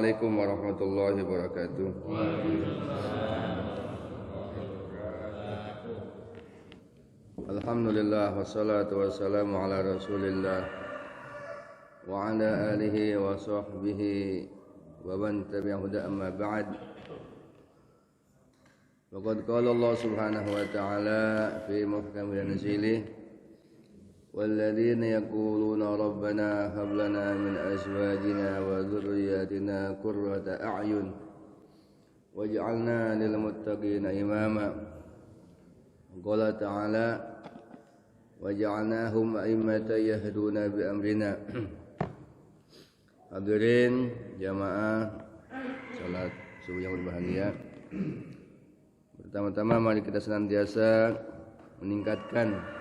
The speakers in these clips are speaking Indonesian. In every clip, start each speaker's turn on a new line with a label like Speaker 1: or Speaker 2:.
Speaker 1: Assalamualaikum warahmatullahi wabarakatuh. Alhamdulillah wassalatu wassalamu ala Rasulillah wa ala alihi wa sahbihi wa man tabi'ahu amma ba'd. Faqad qala Allah subhanahu wa ta'ala fi muhkamil tanzilih والذين يقولون ربنا هب لنا من أزواجنا وذرياتنا قرة أعين واجعلنا للمتقين إماما. قال تعالى وجعلناهم أئمة يهدون بأمرنا. Hadirin jamaah salat subuh yang berbahagia. Pertama-tama mari kita senantiasa meningkatkan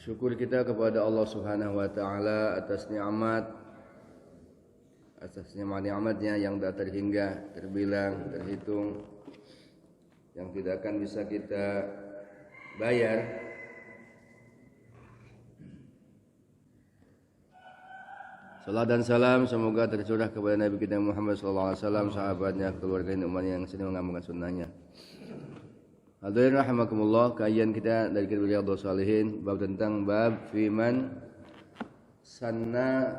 Speaker 1: syukur kita kepada Allah Subhanahu wa taala atas nikmat-nikmatnya yang tak terhingga, terbilang, terhitung, yang tidak akan bisa kita bayar. Salam dan salam semoga tercurah kepada Nabi kita Muhammad sallallahu alaihi wasallam, sahabatnya, keluarga dan umat yang sedang mengamalkan sunnahnya. Hadirin rahimakumullah, kajian kita dari kitab Riyadhus Shalihin bab tentang bab fiman sanna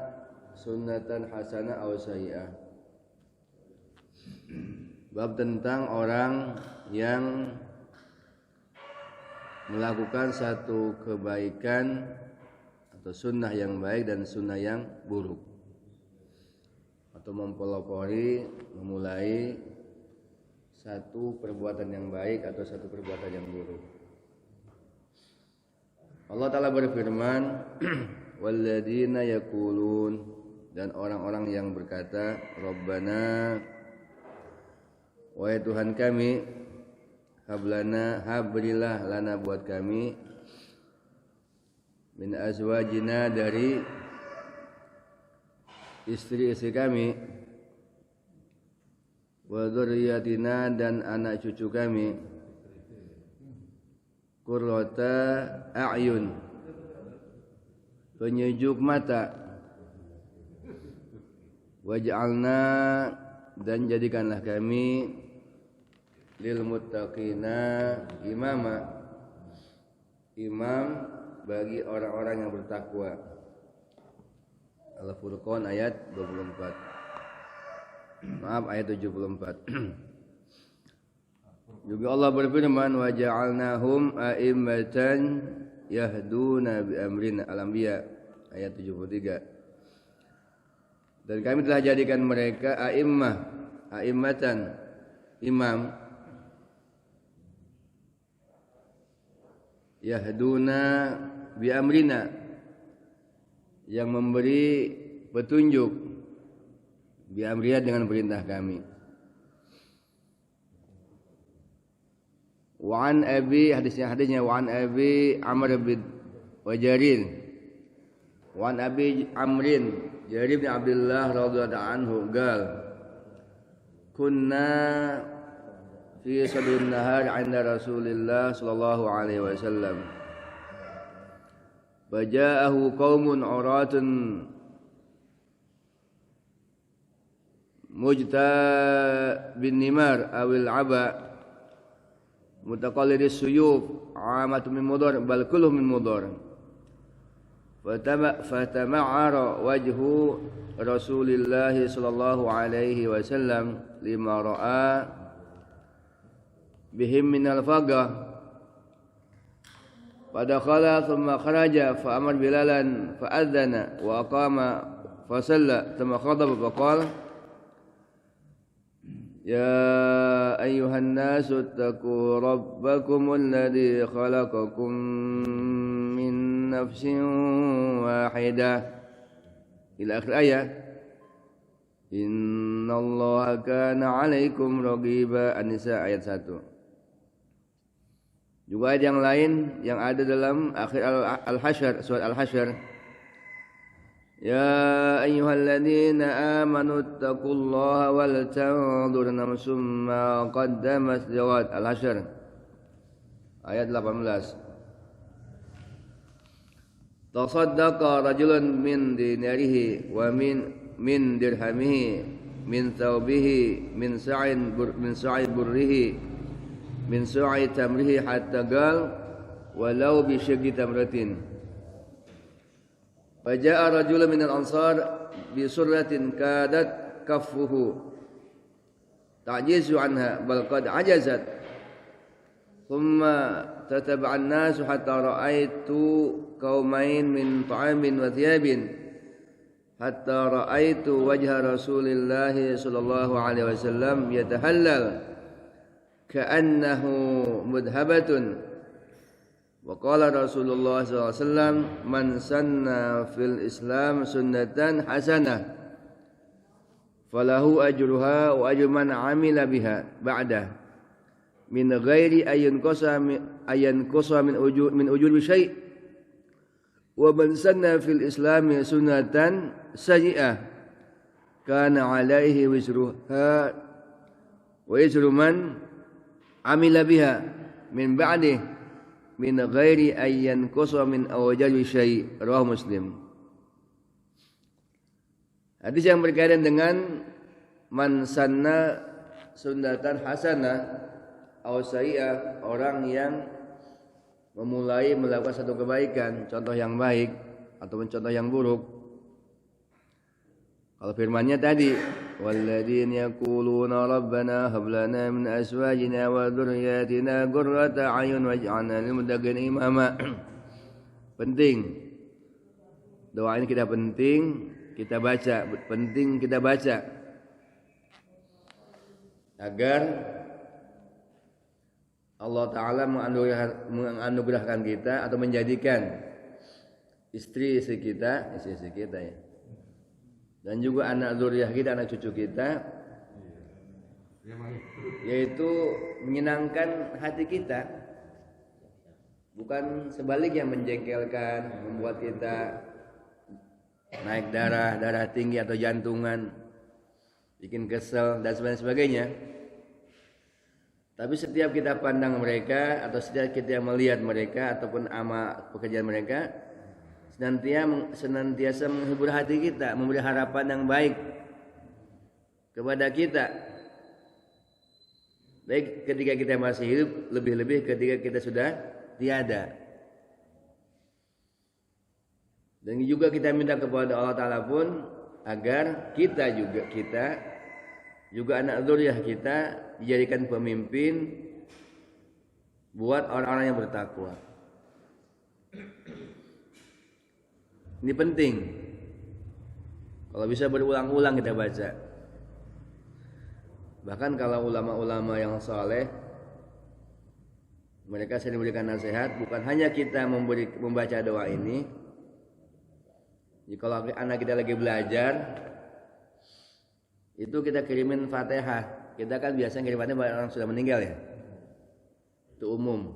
Speaker 1: sunnatan hasanah aw sayyi'ah. Bab tentang orang yang melakukan satu kebaikan atau sunnah yang baik dan sunnah yang buruk, atau mempelopori, memulai satu perbuatan yang baik atau satu perbuatan yang buruk. Allah Ta'ala berfirman walladzina yaqulun, dan orang-orang yang berkata Rabbana, wahai Tuhan kami, habrilah lana buat kami, min azwajina dari istri-istri kami, wa dzurriyyatina dan anak cucu kami, qurrata a'yun, penyejuk mata, waj'alna dan jadikanlah kami, lil muttaqina imama, imam bagi orang-orang yang bertakwa. Al-Furqan ayat 24. Maaf, ayat 74. Juga Allah berfirman wa ja'alnahum a'immatan yahduna bi amrina. Al-Anbiya ayat 73. Dan kami telah jadikan mereka a'immatan, imam, yahduna bi amrina, yang memberi petunjuk, bi amriya dengan perintah kami. Wa an abi, hadisnya wa an abi Amr bin Jarir, wa an abi Amrin Jarir bin Abdullah radhiyallahu anhu qala kunna fi sadrin nahar 'inda Rasulillah sallallahu alaihi wasallam faja'ahu qaumun 'uratun mujta bin nimar awil aba mutaqallidis suyuf amatu min mudar bal kulluhum min mudar fatama'ara wajhu Rasulillah sallallahu alaihi wasallam lima ra'a bihim min al-faqah fadakhala thumma kharaja fa amar bilalan fa adzana wa aqama fa salla thumma khadaba fa qala يا أيها الناس اتقوا ربكم الذي خلقكم من نفس واحدة إلى آخر آية إن الله كان عليكم رقيبا. An-Nisa ayat 1. Juga ayat yang lain yang ada dalam akhir Al-Hasyr, surat Al-Hasyr, Ya ayyuhalladzina amanu taqullaha wal tanzur nafsum ma qaddamat lighad. Al-Hasyr ayat 18. Tasaddaqa rajulun min dinarihi wa min min dirhamihi min thawbihi min sa'id burrihi min su'i tamrihi hatta qal walau bi syaqi tamratin. Faja'a rajulun minal ansar bi surratin kadat kaffuhu ta'jizu anha bal qad ajazat. Thumma tataba'a an-nas hatta ra'aitu qaumain min ta'amin wa thiyabin hatta ra'aitu wajha Rasulillah sallallahu alaihi wasallam yatahallal ka'annahu mudhabatun. Wa qala Rasulullah sallallahu alaihi wasallam man sanna fil Islam sunnatan hasanah falahu ajruha wa ajru man amila biha ba'da min ghairi ayyan qasa min ujur syai' wa man sanna fil Islam sunnatan sayyi'ah kana alaihi wizruha wa wizru man amila biha min ba'di min ghairi ayyan qasa min awjal syai'. Rawahu Muslim. Hadis yang berkaitan dengan man sanna sunnatan hasanah aw sayyi'ah, orang yang memulai melakukan satu kebaikan, contoh yang baik ataupun contoh yang buruk. Kalau firman-Nya tadi, walladzina yaquluna rabbana hab lana min azwajina wa dzurriyyatina qurrata a'yun waj'alna lil muttaqina imama. Penting. Doa ini kita baca agar Allah Ta'ala menganugerahkan kita atau menjadikan istri kita ya, dan juga anak zuriyah kita, anak cucu kita, yaitu menyenangkan hati kita, bukan sebaliknya menjengkelkan, membuat kita naik darah tinggi atau jantungan, bikin kesel dan sebagainya. Tapi setiap kita pandang mereka atau setiap kita melihat mereka ataupun amal pekerjaan mereka, senantiasa menghibur hati kita, memberi harapan yang baik kepada kita. Baik ketika kita masih hidup, lebih-lebih ketika kita sudah tiada. Dan juga kita minta kepada Allah Ta'ala pun agar kita juga anak zuriyah kita dijadikan pemimpin buat orang-orang yang bertakwa. Ini penting. Kalau bisa berulang-ulang kita baca. Bahkan kalau ulama-ulama yang saleh, mereka sering memberikan nasihat, bukan hanya kita membaca doa ini. Jadi kalau anak kita lagi belajar, itu kita kirimin Fatihah. Kita kan biasanya kirim Fatihah pada orang sudah meninggal ya. Itu umum.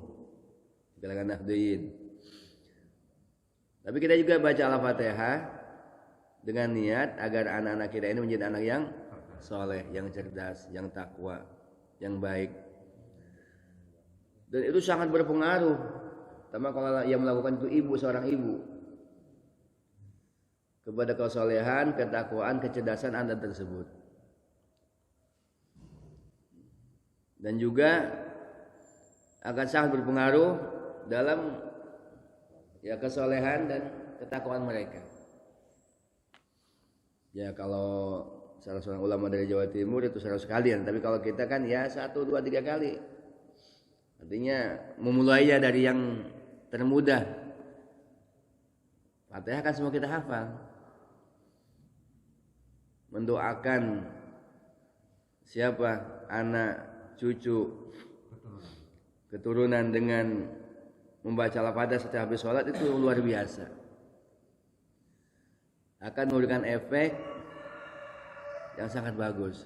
Speaker 1: Di kalangan Nahdliyin. Tapi kita juga baca Al-Fatihah dengan niat agar anak-anak kita ini menjadi anak yang soleh, yang cerdas, yang takwa, yang baik. Dan itu sangat berpengaruh. Terutama kalau yang melakukan itu seorang ibu. Kepada kesolehan, ketakwaan, kecerdasan anak tersebut. Dan juga akan sangat berpengaruh dalam kesolehan dan ketakwaan mereka. Ya kalau salah seorang ulama dari Jawa Timur itu 100 kalian, tapi kalau kita kan ya 1, 2, 3 kali. Artinya memulainya dari yang termudah. Fatihah kan semua kita hafal. Mendoakan siapa anak, cucu, keturunan dengan membaca Al-Fatihah setelah habis sholat itu luar biasa. Akan memberikan efek yang sangat bagus.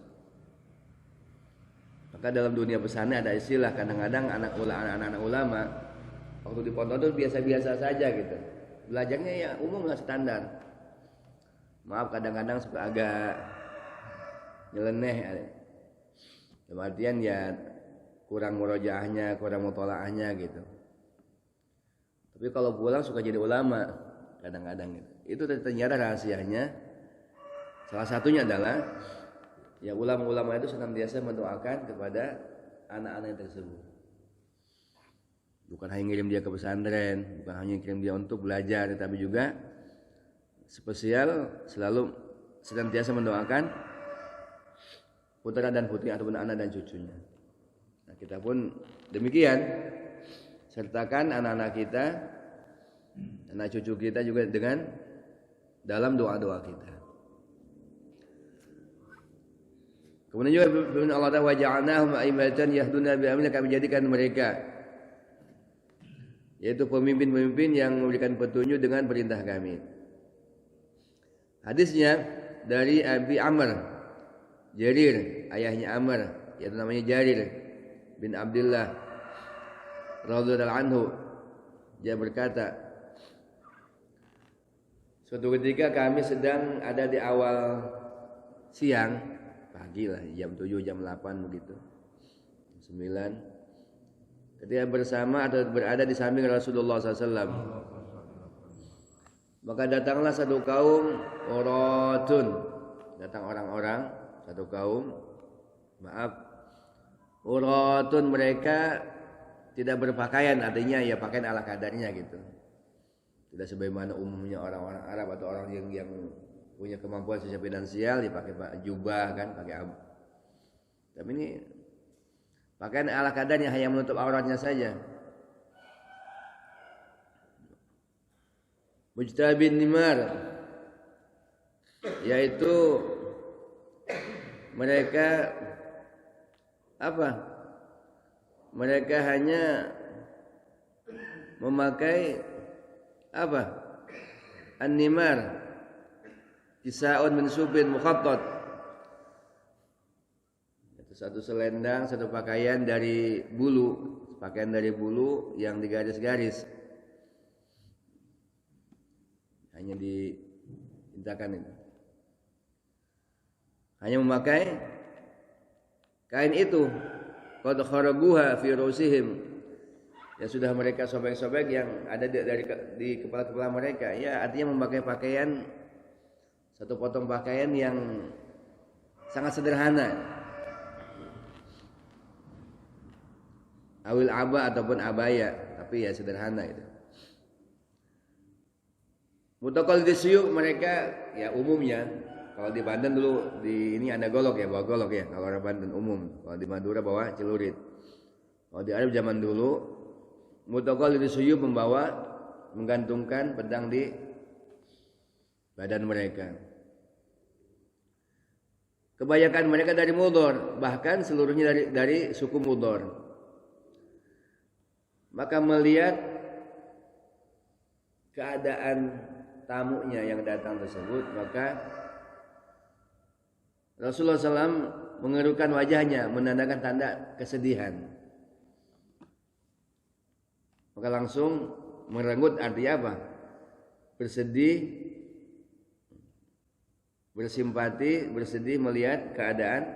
Speaker 1: Maka dalam dunia pesantren ada istilah kadang-kadang anak-anak ulama waktu di pondok itu biasa-biasa saja gitu. Belajarnya ya umum lah, standar. Maaf kadang-kadang suka agak nyeleneh. Dalam artian ya kurang murojaahnya, kurang mutolaahnya gitu. Tapi kalau pulang suka jadi ulama kadang-kadang gitu. Itu ternyata rahasianya Salah satunya adalah ya ulama-ulama itu senantiasa mendoakan kepada anak-anak tersebut. Bukan hanya ngirim dia ke pesantren, bukan hanya kirim dia untuk belajar, tetapi juga spesial selalu senantiasa mendoakan putra dan putri ataupun anak dan cucunya. Nah, kita pun demikian, sertakan anak-anak kita, anak cucu kita juga dengan dalam doa-doa kita. Kemudian juga firman Allah Ta'ala, wa ja'alnahum a'immatan yahduna bi amrina, kami jadikan mereka yaitu pemimpin-pemimpin yang memberikan petunjuk dengan perintah kami. Hadisnya dari Abi Amr Jarir, ayahnya Amr, yaitu namanya Jarir bin Abdullah radhiyallahu anhu. Dia berkata, suatu ketika kami sedang ada di awal siang, pagi lah, jam 7, jam 8 begitu, 9, ketika bersama atau berada di samping Rasulullah SAW. Maka datanglah satu kaum uratun, datang orang-orang satu kaum, uratun, mereka tidak berpakaian, artinya ya pakaian ala kadarnya gitu. Tidak sebagaimana umumnya orang-orang Arab atau orang yang punya kemampuan secara finansial, dia pakai jubah kan, pakai tapi ini pakaian ala kadarnya, hanya menutup auratnya saja. Mujtabin nimar, yaitu mereka apa? Mereka hanya memakai apa? An-nimar, kisaun min subin mukhattat. Itu satu selendang, satu pakaian dari bulu, yang digaris-garis. Hanya diintakan itu. Hanya memakai kain itu. Qad kharabuha fi rusihim, yang sudah mereka sobek-sobek yang ada di kepala-kepala mereka. Ya, artinya memakai pakaian, satu potong pakaian yang sangat sederhana. Awil aba ataupun abaya, tapi ya sederhana itu. Mutaqallidis suyuk, mereka ya umumnya, kalau di Banten dulu di ini ada golok ya, bawa golok ya. Kalau orang Banten umum, kalau di Madura bawa celurit. Kalau di Arab zaman dulu, mutaqallidis suyuk menggantungkan pedang di badan mereka. Kebanyakan mereka dari Mudhar, bahkan seluruhnya dari suku Mudhar. Maka melihat keadaan tamunya yang datang tersebut, maka Rasulullah SAW mengerutkan wajahnya, menandakan tanda kesedihan. Maka langsung merenggut, artinya apa? Bersedih, bersimpati, bersedih melihat keadaan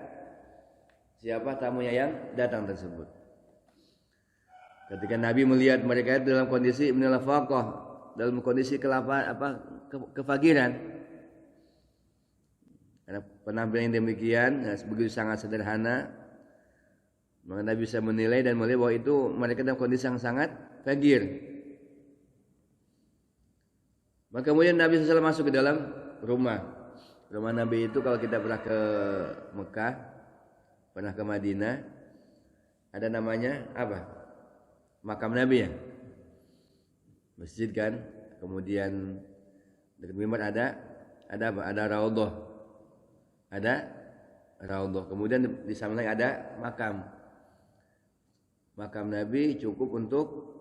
Speaker 1: siapa tamunya yang datang tersebut. Ketika Nabi melihat mereka dalam kondisi minal faqah, dalam kondisi kefakiran, karena penampilan yang demikian begitu sangat sederhana, maka Nabi bisa menilai dan melihat bahwa itu mereka dalam kondisi yang sangat fakir. Maka kemudian Nabi SAW masuk ke dalam rumah Nabi itu. Kalau kita pernah ke Mekah, pernah ke Madinah, ada namanya apa? Makam Nabi ya, masjid kan. Kemudian dekat mimbar ada apa? Ada raudhah, Kemudian di samping ada makam Nabi, cukup untuk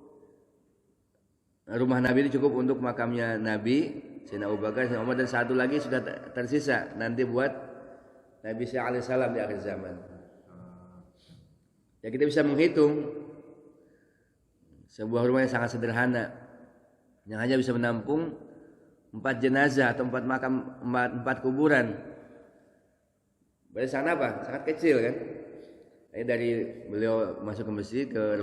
Speaker 1: rumah Nabi itu cukup untuk makamnya Nabi, Sayyidina Abu Bakar, Sayyidina Umar, dan satu lagi sudah tersisa nanti buat Nabi Isa alaihissalam di akhir zaman. Ya, kita bisa menghitung sebuah rumah yang sangat sederhana, yang hanya bisa menampung 4 jenazah atau 4 makam, 4 kuburan. Berarti sana apa? Sangat kecil kan? Ini dari beliau masuk ke masjid, ke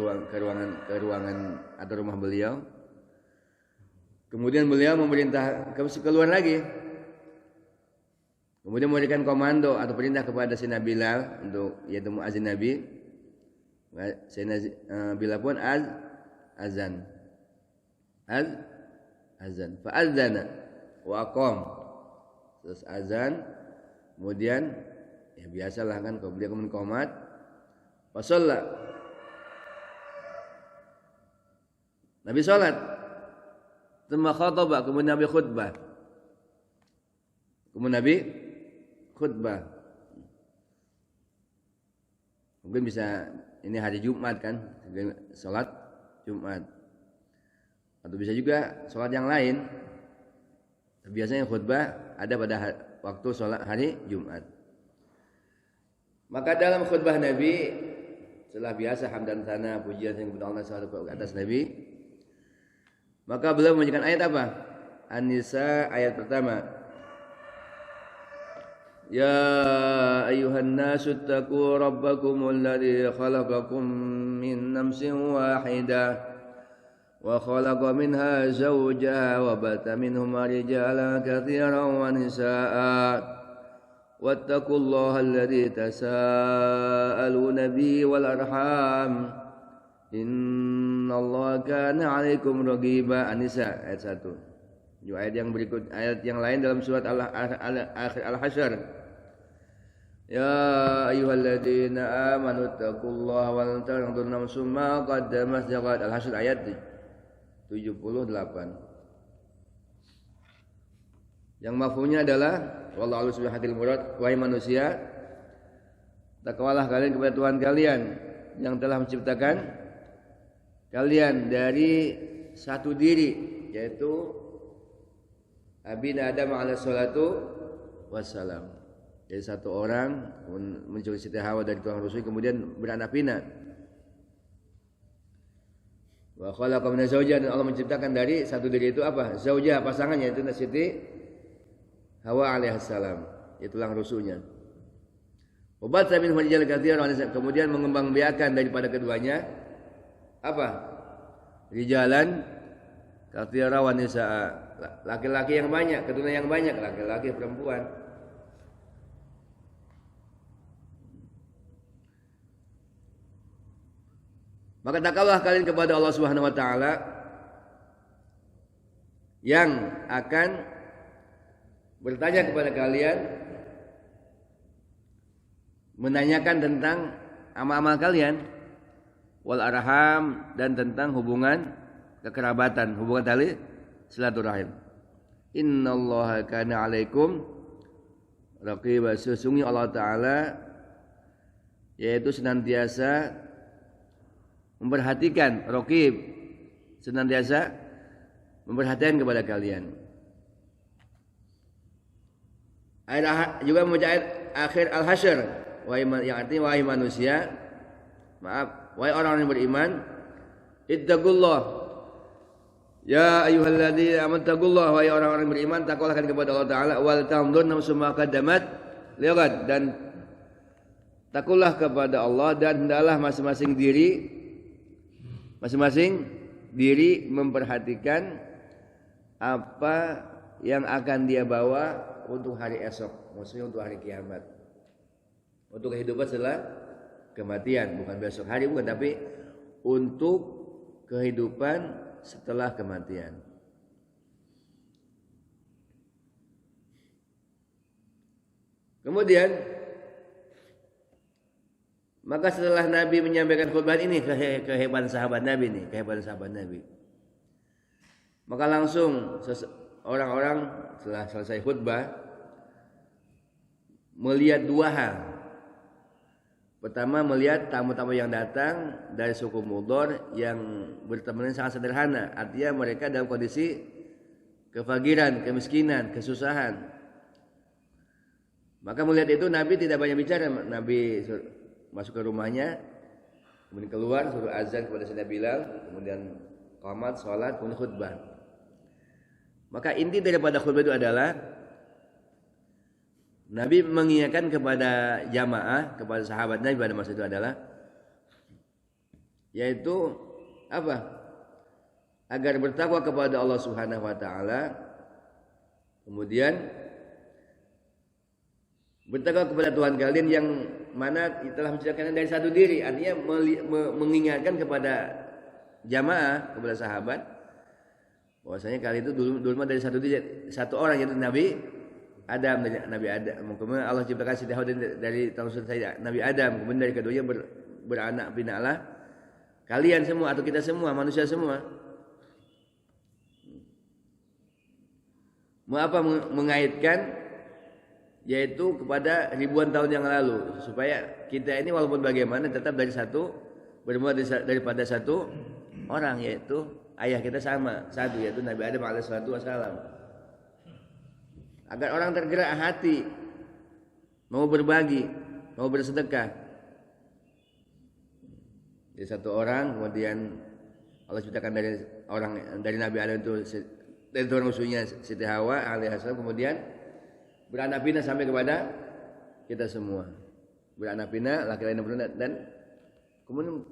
Speaker 1: ruangan atau rumah beliau. Kemudian beliau memerintah keluar lagi. Kemudian memberikan komando atau perintah kepada Sayyidina Bilal untuk yaitu muazin Nabi. Sayyidina Bilal pun azan. Fa adzana wa aqam. Terus azan, kemudian ya biasalah kan kalau beliau qomat, wa shalla. Nabi salat. Tsumma khataba, kemudian Nabi khutbah. Mungkin bisa ini hari Jumat kan, salat Jumat. Atau bisa juga salat yang lain. Biasanya khutbah ada pada waktu salat hari Jumat. Maka dalam khutbah Nabi setelah biasa hamdan sana pujian yang kepada Allah Subhanahu wa atas Nabi, maka beliau membacakan ayat apa? An-Nisa ayat pertama. Ya ayuhan nasu taqu rabbakumul ladzi khalaqakum min nafsin wahidah wa khalaqa minha zawjaha wa bata minhuma rijalan katsiran wa nisaa'a wattaqullaha alladzi tasaaluna bihi wal arham innallaha kana 'alaikum raqiba. An-Nisa ayat 1. Juga ayat yang berikut, ayat yang lain dalam surat Al-Hasyr. Ya ayyuhalladzina amanu taqullaha wal tanzur nafsum ma qaddamat lighad. Al-Hasyr ayat 78. Yang mafhumnya adalah wallahu a'lam bihadil murad, wahai manusia, takwalah kalian kepada Tuhan kalian yang telah menciptakan kalian dari satu diri, yaitu Abi Adam alaihi salatu wassalam. Jadi satu orang mencuri Siti Hawa dari tulang rusuk, kemudian beranak pinak. Wa khalaqa min zawjah, dan Allah menciptakan dari satu diri itu apa? Zaujah, pasangannya, yaitu Siti Hawa alaihissalam, itu tulang rusuknya. Wabatha min rijal katsiran, kemudian mengembangbiakan daripada keduanya apa? Rijalan katsiran wa nisaa, laki-laki yang banyak, keturunan yang banyak, laki-laki perempuan. Maka takwalah kalian kepada Allah Subhanahu wa taala yang akan bertanya kepada kalian, menanyakan tentang amal-amal kalian, wal arham, dan tentang hubungan kekerabatan, hubungan tali silaturahim. Innallaha kana 'alaikum raqiba, sesungguhnya Allah taala yaitu senantiasa memperhatikan, raqib, senantiasa memperhatikan kepada kalian. Ayat juga membaca ayat akhir Al-Hasyr, yang artinya wahai manusia, wahai orang yang beriman, ittaqullah, ya ayyuhalladzina amanu taqullah, wahai orang-orang yang beriman, takwalah kepada Allah taala, wal tanzur nafsum ma qaddamat lighad, dan takwalah kepada Allah, dan hendaklah masing-masing diri memperhatikan apa yang akan dia bawa untuk hari esok, maksudnya untuk hari kiamat, untuk kehidupan setelah kematian, bukan besok hari, bukan, tapi untuk kehidupan setelah kematian. Kemudian maka setelah Nabi menyampaikan khutbah ini, kehebatan sahabat Nabi nih, maka langsung orang-orang setelah selesai khutbah melihat dua hal. Pertama, melihat tamu-tamu yang datang dari suku Mudhar yang berteman sangat sederhana, artinya mereka dalam kondisi kefakiran, kemiskinan, kesusahan. Maka melihat itu Nabi tidak banyak bicara. Nabi masuk ke rumahnya, kemudian keluar, suruh azan kepada Sayyidina Bilal, kemudian qamat, salat, kemudian khutbah. Maka inti daripada khutbah itu adalah Nabi mengingatkan kepada jamaah, kepada sahabat Nabi pada masa itu adalah, yaitu apa? Agar bertakwa kepada Allah Subhanahu wa taala, kemudian Bertakwa kepada Tuhan kalian yang mana telah menciptakan dari satu diri. Artinya mengingatkan kepada jamaah, kepada sahabat, bahwasanya kali itu dulu dari satu orang, yaitu Nabi Adam. Kemudian Allah ciptakan Siti Hawa dari talusan saya Nabi Adam. Kemudian dari keduanya beranak pinaklah kalian semua atau kita semua, manusia semua. Mengapa mengaitkan? Yaitu kepada ribuan tahun yang lalu, supaya kita ini walaupun bagaimana tetap dari satu, bermula daripada satu orang, yaitu ayah kita sama satu, yaitu Nabi Adam alaihissalam. Agar orang tergerak hati mau berbagi, mau bersedekah. Jadi satu orang, kemudian Allah ciptakan dari Nabi Adam itu, dari tuan musuhnya Siti Hawa alaihissalam, kemudian beranak pinak sampai kepada kita semua. Beranak pinak laki-laki dan perempuan, dan kemudian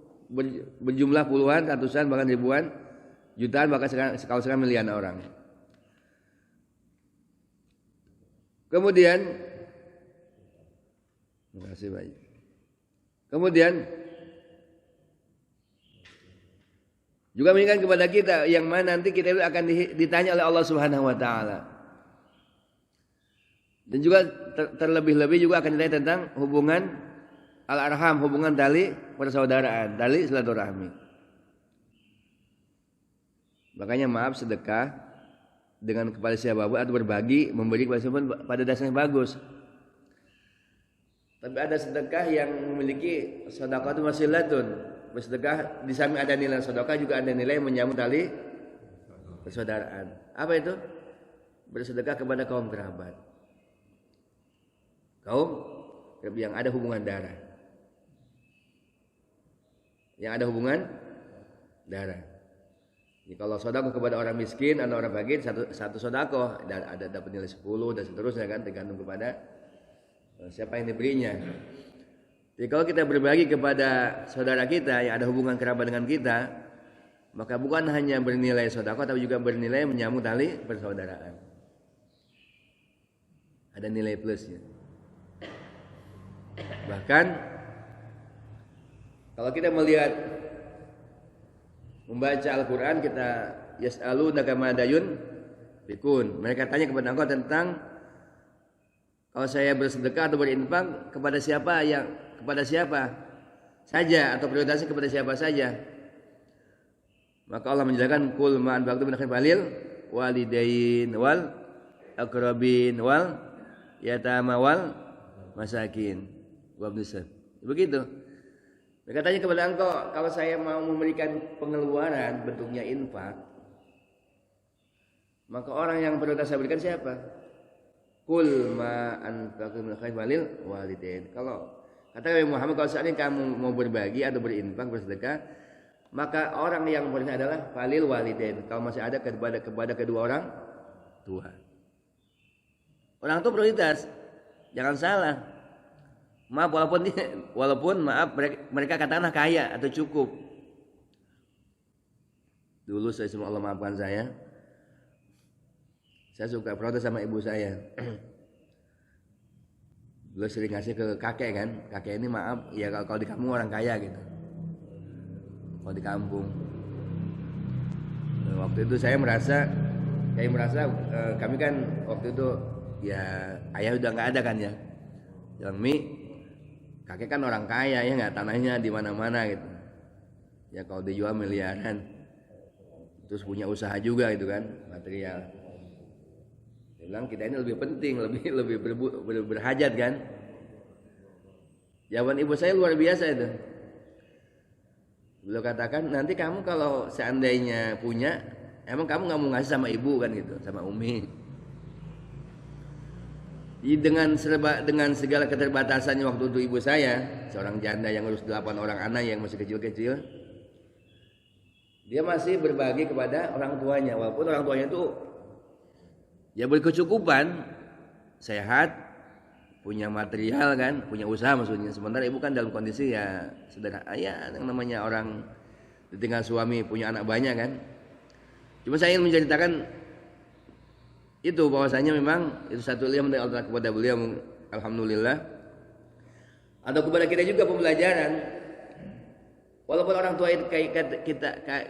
Speaker 1: berjumlah puluhan, ratusan, bahkan ribuan, jutaan, bahkan sekarang miliaran orang. Kemudian terima kasih banyak. Kemudian juga mengingatkan kepada kita yang mana nanti kita itu akan ditanya oleh Allah Subhanahu wa taala. Dan juga terlebih-lebih juga akan ditanya tentang hubungan al-arham, hubungan tali persaudaraan, tali silaturahmi. Makanya maaf, sedekah dengan kepada siapapun atau berbagi, memberi kepada siapapun pada dasarnya bagus. Tapi ada sedekah yang memiliki sedekah itu wasilatun. Bersedekah di samping ada nilai sedekah juga ada nilai menyambung tali persaudaraan. Apa itu? Bersedekah kepada kaum kerabat. Kaum yang ada hubungan darah. Yang ada hubungan darah. Jadi kalau sedekah kepada orang miskin atau orang fakir, satu sedekah ada dapat nilai 10 dan seterusnya kan, tergantung kepada siapa yang diberinya. Jadi kalau kita berbagi kepada saudara kita yang ada hubungan kerabat dengan kita, maka bukan hanya bernilai sedekah tapi juga bernilai menyambung tali persaudaraan. Ada nilai plusnya. Bahkan kalau kita melihat membaca Al-Quran, kita yas'alunaka madayun bikun. Mereka tanya kepada engkau tentang kalau saya bersedekah atau berinfak kepada siapa saja, atau prioritasnya kepada siapa saja. Maka Allah menjelaskan kul ma anfaqtum min khairin falil walidain wal aqrabin wal yatama wal masakin. Begitu. Mereka tanya kepada engkau, kalau saya mau memberikan pengeluaran bentuknya infak, maka orang yang prioritas saya berikan siapa? Kul ma anfaqtum min khairin falil walidain. Kalau kata Muhammad, kalau seandainya kamu mau berbagi atau berinfak, bersedekah, maka orang yang prioritas adalah falil walidain. Kalau masih ada kepada kedua orang tua. Orang itu prioritas. Jangan salah. Maaf walaupun maaf mereka katakanlah kaya atau cukup. Dulu saya semua Allah maafkan saya. Saya suka protes sama ibu saya. Dulu sering ngasih ke kakek kan. Kakek ini maaf ya kalau di kampung orang kaya gitu. Kalau di kampung. Nah, waktu itu saya merasa kami kan waktu itu ya ayah udah nggak ada kan ya. Yang kakek kan orang kaya ya, nggak, tanahnya di mana-mana gitu. Ya kalau dijual miliaran, terus punya usaha juga gitu kan, material. Dia bilang kita ini lebih penting, lebih berhajat kan. Jawaban ibu saya luar biasa itu. Beliau katakan, nanti kamu kalau seandainya punya, emang kamu nggak mau ngasih sama ibu kan gitu, sama umi. Dengan segala keterbatasannya waktu itu ibu saya, seorang janda yang ngurus 8 orang anak yang masih kecil-kecil, dia masih berbagi kepada orang tuanya, walaupun orang tuanya itu ya berkecukupan, sehat, punya material kan, punya usaha maksudnya. Sementara ibu kan dalam kondisi ya sederhana, ya yang namanya orang ditinggal suami punya anak banyak kan. Cuma saya ingin menceritakan itu bahwasanya memang itu satu ilmu dari Allah kepada beliau, alhamdulillah. Atau kepada kita juga pembelajaran. Walaupun orang tua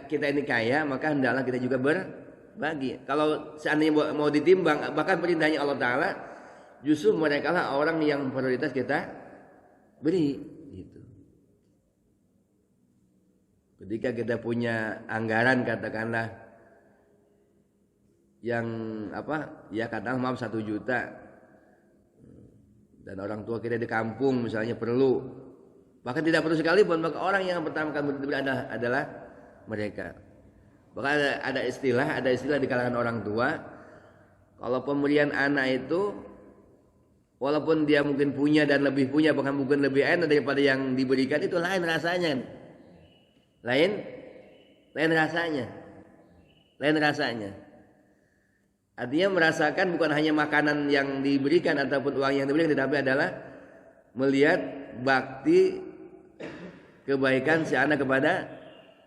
Speaker 1: kita ini kaya, maka hendaklah kita juga berbagi. Kalau seandainya mau ditimbang, bahkan perintahnya Allah Ta'ala, justru mereka lah orang yang prioritas kita beri. Gitu. Ketika kita punya anggaran katakanlah yang katakanlah maaf 1 juta, dan orang tua kita di kampung misalnya perlu, bahkan tidak perlu sekalipun, maka orang yang pertama kali beri adalah mereka. Bahkan ada istilah di kalangan orang tua, kalau pemberian anak itu walaupun dia mungkin punya dan lebih punya, bahkan mungkin lebih enak daripada yang diberikan, itu lain rasanya. Lain rasanya. Artinya merasakan bukan hanya makanan yang diberikan ataupun uang yang diberikan, tetapi adalah melihat bakti kebaikan si anak kepada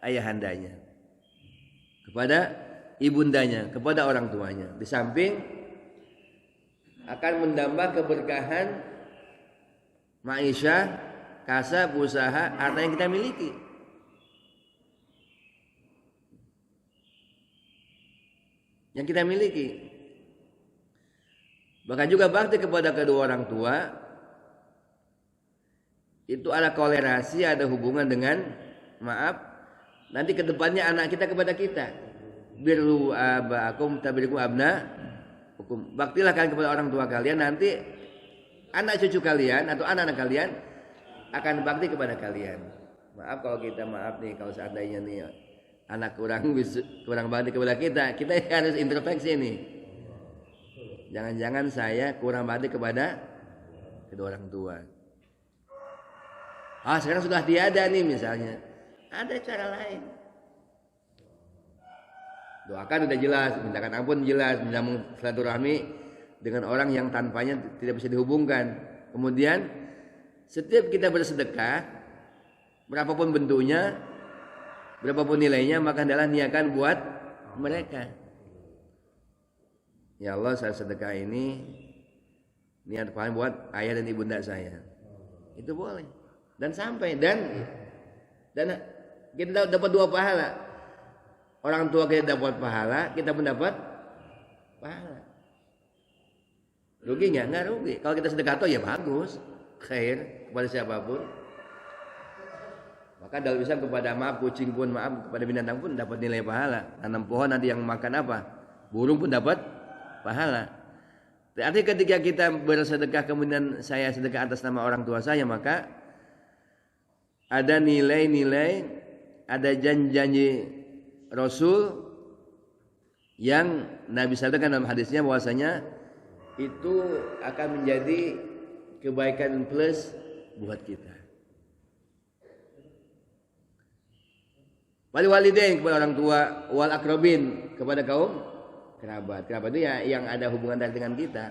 Speaker 1: ayahandanya, kepada ibundanya, kepada orang tuanya. Di samping akan menambah keberkahan ma'isyah, kasab, usaha, harta yang kita miliki. Yang kita miliki. Bahkan juga bakti kepada kedua orang tua itu ada kolerasi, ada hubungan dengan nanti kedepannya anak kita kepada kita. Birru abaakum tabirikum abna hukum. Baktilah kalian kepada orang tua kalian, nanti anak cucu kalian atau anak-anak kalian akan bakti kepada kalian. Maaf kalau kita kalau seandainya nih anak kurang bakti kepada kita harus introspeksi nih. Jangan-jangan saya kurang bakti kepada kedua orang tua. Sekarang sudah tiada nih misalnya. Ada cara lain. Doakan udah jelas, mintakan ampun jelas, menyambung silaturahmi dengan orang yang tanpanya tidak bisa dihubungkan. Kemudian setiap kita bersedekah, berapapun bentuknya, berapapun nilainya, maka adalah niatkan buat mereka. Ya Allah, saya sedekah ini niat paling buat ayah dan ibunda saya. Itu boleh. Dan kita dapat 2 pahala. Orang tua kita dapat pahala, kita pun dapat pahala. Rugi nggak? Nggak rugi. Kalau kita sedekah ya bagus, khair kepada siapapun. Maka dalam Islam kepada kucing pun kepada binatang pun dapat nilai pahala. Tanam pohon nanti yang makan apa? Burung pun dapat pahala. Berarti ketika kita bersedekah kemudian saya sedekah atas nama orang tua saya, maka ada nilai-nilai, ada janji Rasul yang Nabi sampaikan dalam hadisnya bahwasanya itu akan menjadi kebaikan plus buat kita. Wal walidain kepada orang tua, wal akrabin kepada kaum kerabat. Kerabat itu ya yang ada hubungan dengan kita.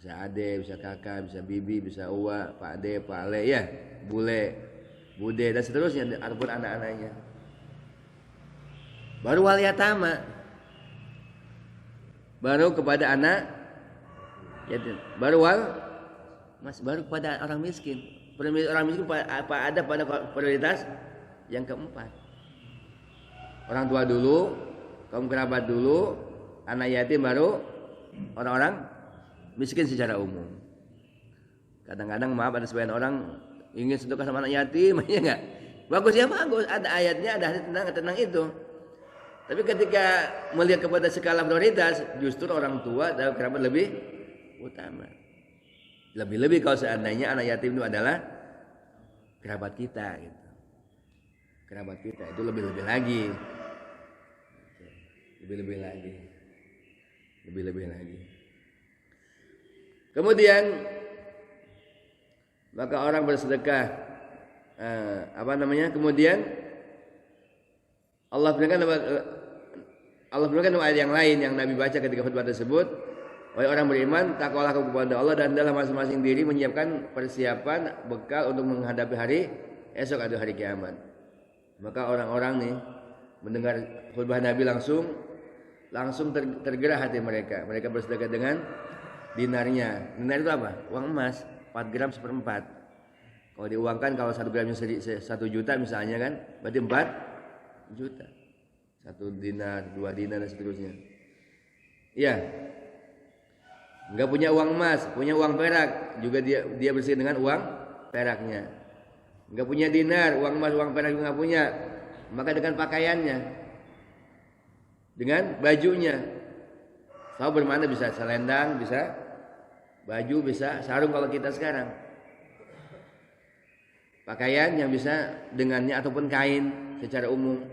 Speaker 1: Bisa ade, bisa kakak, bisa bibi, bisa uwa, pak ade, pak ale, ya, bule, bude dan seterusnya, ataupun anak-anaknya. Baru wal yatama, baru kepada anak yatim, baru baru kepada orang miskin. Orang miskin ada pada prioritas yang keempat. Orang tua dulu, kaum kerabat dulu, anak yatim, baru orang-orang miskin secara umum. Kadang-kadang ada sebagian orang ingin sedekah sama anak yatim, ya enggak? Bagus ya bagus, ada ayatnya, ada hadis tentang itu. Tapi ketika melihat kepada skala prioritas, justru orang tua dan kerabat lebih utama. Lebih-lebih kalau seandainya anak yatim itu adalah kerabat kita, gitu. Kerabat kita itu lebih-lebih lagi. Lebih-lebih lagi. Kemudian maka orang bersedekah kemudian Allah berikan ayat yang lain yang Nabi baca ketika khutbah tersebut, wahai orang beriman, takwalah kepada Allah dan dalam masing-masing diri menyiapkan persiapan bekal untuk menghadapi hari esok atau hari kiamat. Maka orang-orang nih mendengar khutbah Nabi langsung tergerak hati mereka. Mereka bersedekah dengan dinarnya. Dinar itu apa? Uang emas 4 gram 1/4. Kalau diuangkan, kalau 1 gramnya 1 juta misalnya kan, berarti 4 juta. 1 dinar, 2 dinar dan seterusnya. Iya. Enggak punya uang emas, punya uang perak, juga dia bersih dengan uang peraknya. Enggak punya dinar, uang emas, uang perak juga enggak punya. Maka dengan pakaiannya, dengan bajunya. Tahu bermana, bisa selendang, bisa baju, bisa sarung kalau kita sekarang. Pakaian yang bisa dengannya ataupun kain secara umum.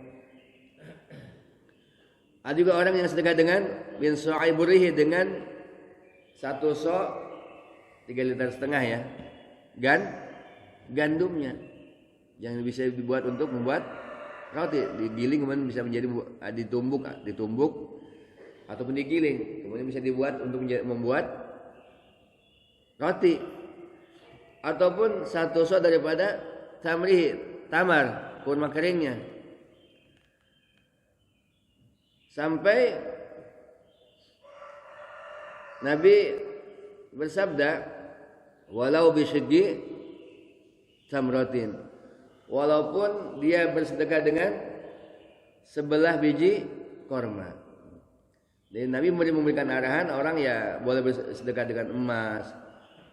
Speaker 1: Ada juga orang yang sedekah dengan bin su'aiburihi, dengan 1 sok 3,5 liter ya. Gandumnya yang bisa dibuat untuk membuat roti, digiling kemudian bisa menjadi ditumbuk ataupun digiling kemudian bisa dibuat untuk membuat roti, ataupun 1 sok daripada tamar kurma keringnya, sampai Nabi bersabda, walau bisyiddi tamratin, walaupun dia bersedekah dengan sebelah biji korma. Jadi Nabi memberikan arahan orang ya boleh bersedekah dengan emas,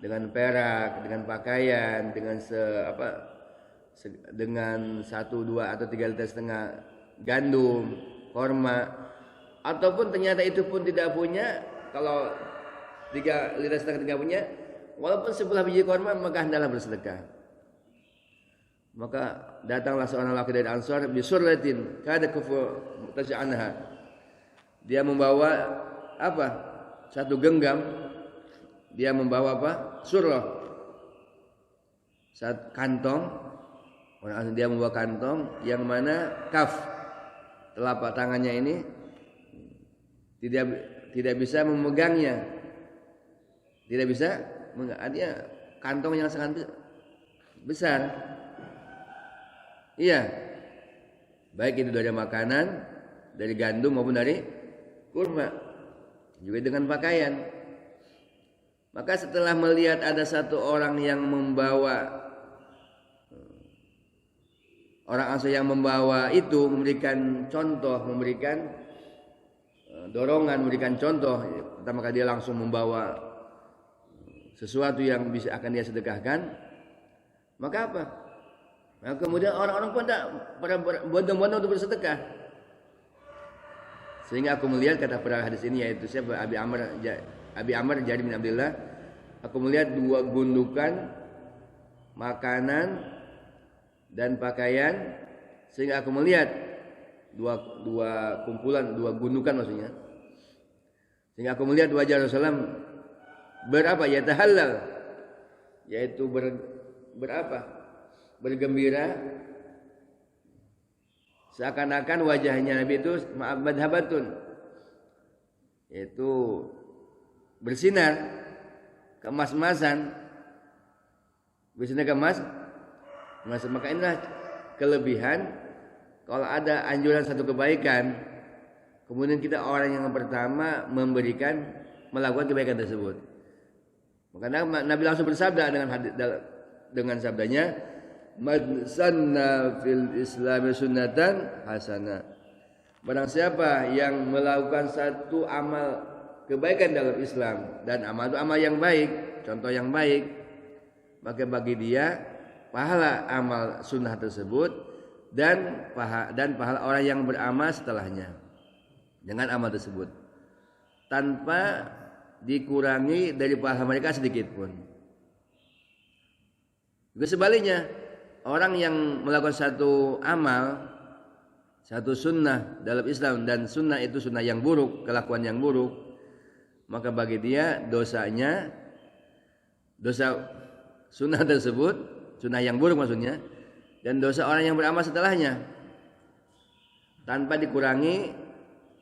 Speaker 1: dengan perak, dengan pakaian, dengan 1, 2 atau 3,5 liter gandum, korma, ataupun ternyata itu pun tidak punya. Kalau 3,5 liter tidak punya, walaupun sebelah biji korma, maka hendaklah bersedekah. Maka datanglah seorang laki dari Ansar bisurratin kada kufu taj'anha. Dia membawa apa? 1 genggam. Dia membawa apa? Surah. 1 kantong. Orang dia membawa kantong yang mana kaf telapak tangannya ini tidak bisa memegangnya. Tidak bisa, artinya kantong yang sangat besar. Iya. Baik itu dari makanan, dari gandum maupun dari kurma. Juga dengan pakaian. Maka setelah melihat ada 1 orang yang membawa, orang Ansar yang membawa itu, memberikan contoh, memberikan dorongan, memberikan contoh. Pertama kali dia langsung membawa sesuatu yang bisa akan dia sedekahkan. Maka apa? Nah, kemudian orang-orang pun pada berbondong-bondong untuk bersedekah. Sehingga aku melihat, kata perawi hadis ini, yaitu siapa? Abi Amr Jarir bin Abdullah. Aku melihat 2 gundukan makanan dan pakaian, sehingga aku melihat dua kumpulan, 2 gundukan maksudnya. Sehingga aku melihat wajah Rasulullah berapa? Yatahallal, yaitu berapa? Bergembira, seakan-akan wajahnya Nabi itu madhabatun, yaitu bersinar, kemas-masan, bersinar kemas. Maka inilah kelebihan kalau ada anjuran satu kebaikan, kemudian kita orang yang pertama melakukan kebaikan tersebut. Maka Nabi langsung bersabda dengan sabdanya, "Man sanna fil Islam sunnatan hasanah." Barang siapa yang melakukan satu amal kebaikan dalam Islam, dan amal itu amal yang baik, contoh yang baik, maka bagi dia pahala amal sunnah tersebut dan pahala orang yang beramal setelahnya dengan amal tersebut, tanpa dikurangi dari pahala mereka sedikit pun. Juga sebaliknya, orang yang melakukan satu amal, satu sunnah dalam Islam, dan sunnah itu sunnah yang buruk, kelakuan yang buruk, maka bagi dia dosa sunnah tersebut, sunnah yang buruk maksudnya, dan dosa orang yang beramal setelahnya, tanpa dikurangi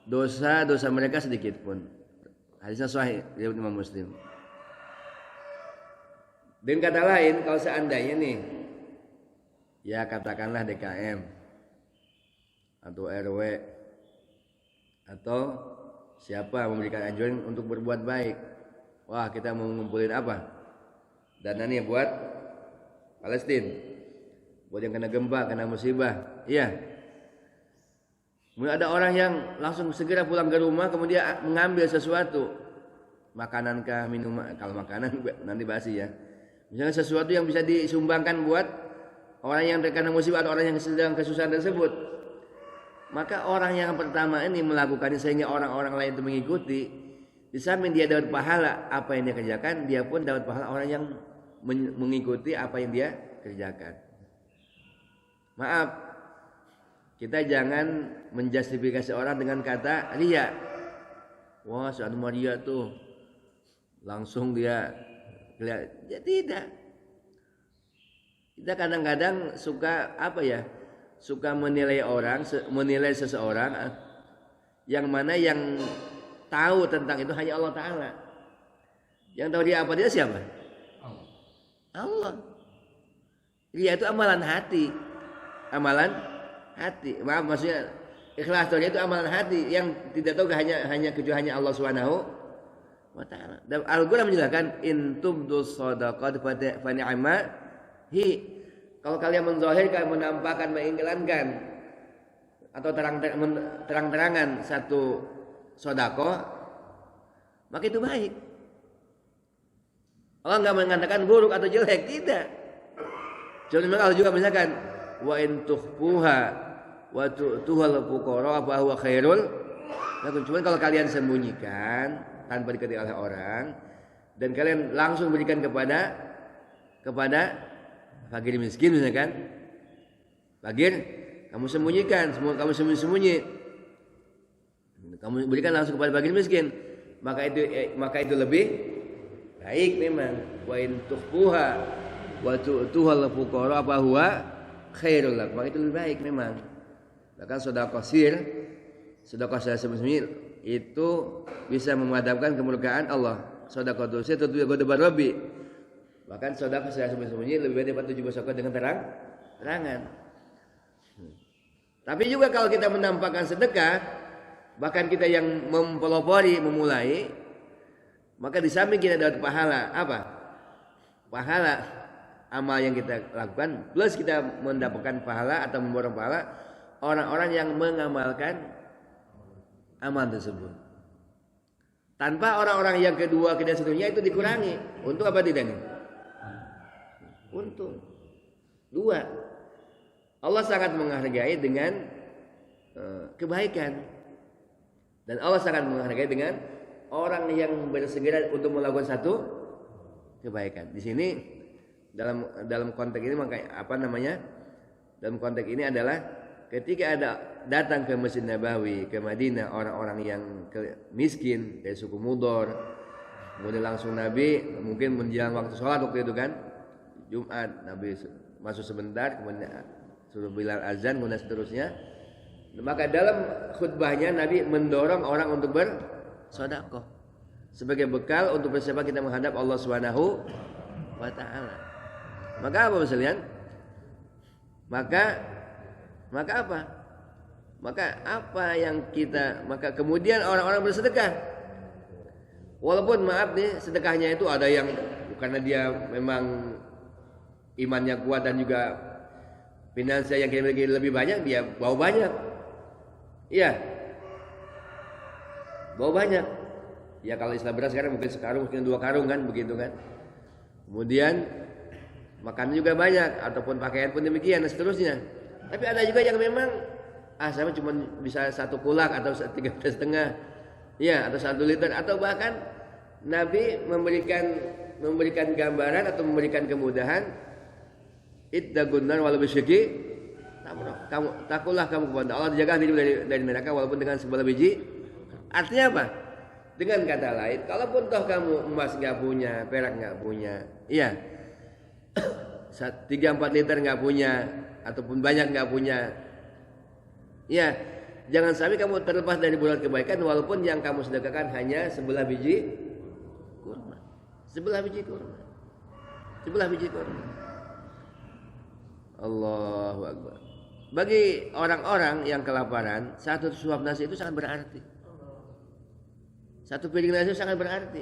Speaker 1: dosa-dosa mereka sedikit pun. Hadisnya sahih riwayat Imam Muslim. Dan kata lain, kalau seandainya nih, ya katakanlah DKM atau RW atau siapa memberikan anjuran untuk berbuat baik, Wah, kita mau ngumpulin apa? Dana nih buat Palestina. Buat yang kena gempa, kena musibah. Iya. Kemudian ada orang yang langsung segera pulang ke rumah kemudian mengambil sesuatu. Makanankah, minuman, kalau makanan nanti basi ya. Misalnya sesuatu yang bisa disumbangkan buat orang yang terkena musibah atau orang yang sedang kesusahan tersebut. Maka orang yang pertama ini melakukannya sehingga orang-orang lain itu mengikuti. Di samping dia dapat pahala apa yang dia kerjakan, dia pun dapat pahala orang yang mengikuti apa yang dia kerjakan. Maaf, kita jangan menjustifikasi orang dengan kata riya. Wah, si anu Maria tuh langsung dia kelihatan. Ya tidak. Kita kadang-kadang suka apa ya? Suka menilai orang, menilai seseorang yang mana yang tahu tentang itu hanya Allah Ta'ala. Yang tahu dia apa dia siapa? Allah. Dia itu amalan hati. Amalan hati. Maaf, maksudnya ikhlas itu amalan hati yang tidak tahu hanya kecuali hanya Allah Subhanahu wa Ta'ala. Dan Al-Qur'an menjelaskan in tubdus shadaqat fa ni'mahi. Kalau kalian menzahirkan, menampakkan, mengiklankan atau terang-terangan satu sedekah, maka itu baik. Allah enggak mengatakan buruk atau jelek, tidak. Contohnya Allah juga misalkan wa in tukhfuha wa tu'tuhal fuqara fa huwa khairul. Cuman kalau kalian sembunyikan tanpa diketahui oleh orang dan kalian langsung berikan kepada fakir miskin misalkan, fakir kamu sembunyikan, kamu sembunyi, kamu berikan langsung kepada fakir miskin, maka itu lebih baik memang. Wa in tukhfuha wa tu'tuhal fuqara fa huwa khairul lakum, maka itu lebih baik memang. Bahkan sedekah sir, sedekah secara sembunyi itu bisa memadamkan kemurkaan Allah. Sedekah sir itu juga Rabbi. Bahkan sedekah secara sembunyi lebih baik daripada 7 sedekah dengan terangan. Tapi juga kalau kita menampakkan sedekah, bahkan kita yang mempelopori, memulai, maka di samping kita dapat pahala apa? Pahala amal yang kita lakukan, plus kita mendapatkan pahala atau memborong pahala orang-orang yang mengamalkan amal tersebut. Tanpa orang-orang yang kedua, seterusnya itu dikurangi. Untuk apa tidak nih? Untuk dua, Allah sangat menghargai dengan kebaikan, dan Allah sangat menghargai dengan orang yang bersegera untuk melakukan satu kebaikan. Di sini dalam konteks ini dalam konteks ini adalah ketika ada datang ke Masjid Nabawi, ke Madinah orang-orang yang miskin dari suku Mudor, kemudian langsung Nabi mungkin menjelang waktu sholat waktu itu kan Jumat, Nabi masuk sebentar, kemudian suruh Bilal azan, kemudian seterusnya. Maka dalam khutbahnya Nabi mendorong orang untuk bersedekah sebagai bekal untuk bersiap kita menghadap Allah Subhanahu wa Ta'ala. Maka apa sekalian? Maka apa? Maka apa yang maka kemudian orang-orang bersedekah. Walaupun maaf nih, sedekahnya itu ada yang karena dia memang imannya kuat dan juga finansial yang lebih banyak, dia bawa banyak. Iya. Bawa banyak. Ya kalau istilah beras sekarang mungkin sekarung, mungkin 2 karung kan, begitu kan. Kemudian makan juga banyak ataupun pakaian pun demikian dan seterusnya. Tapi ada juga yang memang saya cuma bisa 1 kulak atau 3,5, ya, atau 1 liter, atau bahkan Nabi memberikan gambaran atau memberikan kemudahan. Ittaqunar walau bisyiki takulah kamu kepada Allah, dijaga diri dari neraka walaupun dengan sebelah biji. Artinya apa? Dengan kata lain, kalaupun toh kamu emas enggak punya, perak enggak punya, iya, 3-4 liter enggak punya, ataupun banyak enggak punya, iya, jangan sampai kamu terlepas dari bulat kebaikan walaupun yang kamu sedekahkan hanya sebelah biji kurma. Sebelah biji kurma. Allahu Akbar. Bagi orang-orang yang kelaparan, 1 suap nasi itu sangat berarti. 1 piring nasi itu sangat berarti.